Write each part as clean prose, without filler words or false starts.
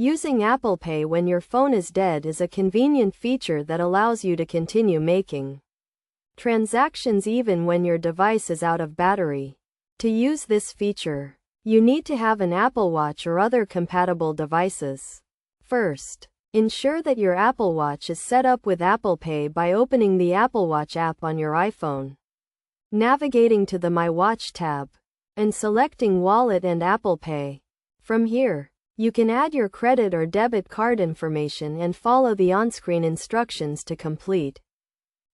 Using Apple Pay when your phone is dead is a convenient feature that allows you to continue making transactions even when your device is out of battery. To use this feature, you need to have an Apple Watch or other compatible devices. First, ensure that your Apple Watch is set up with Apple Pay by opening the Apple Watch app on your iPhone, navigating to the My Watch tab, and selecting Wallet and Apple Pay. From here, you can add your credit or debit card information and follow the on-screen instructions to complete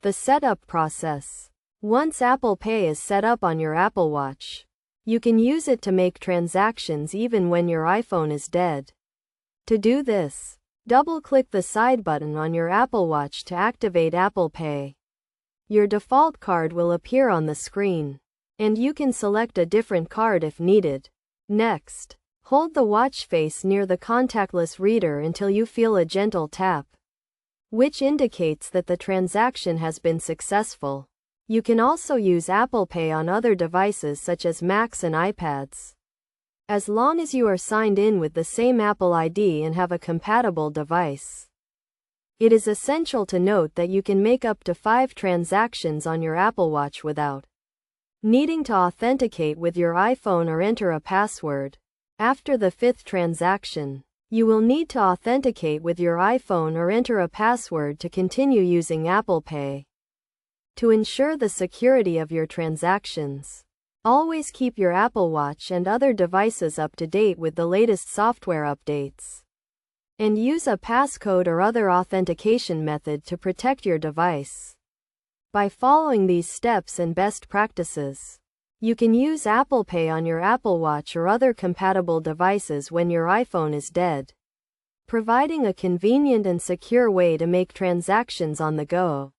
the setup process. Once Apple Pay is set up on your Apple Watch, you can use it to make transactions even when your iPhone is dead. To do this, double-click the side button on your Apple Watch to activate Apple Pay. Your default card will appear on the screen, and you can select a different card if needed. Next, hold the watch face near the contactless reader until you feel a gentle tap, which indicates that the transaction has been successful. You can also use Apple Pay on other devices such as Macs and iPads, as long as you are signed in with the same Apple ID and have a compatible device. It is essential to note that you can make up to 5 transactions on your Apple Watch without needing to authenticate with your iPhone or enter a password. After the 5th transaction, you will need to authenticate with your iPhone or enter a password to continue using Apple Pay. To ensure the security of your transactions, always keep your Apple Watch and other devices up to date with the latest software updates, and use a passcode or other authentication method to protect your device. By following these steps and best practices, you can use Apple Pay on your Apple Watch or other compatible devices when your iPhone is dead, providing a convenient and secure way to make transactions on the go.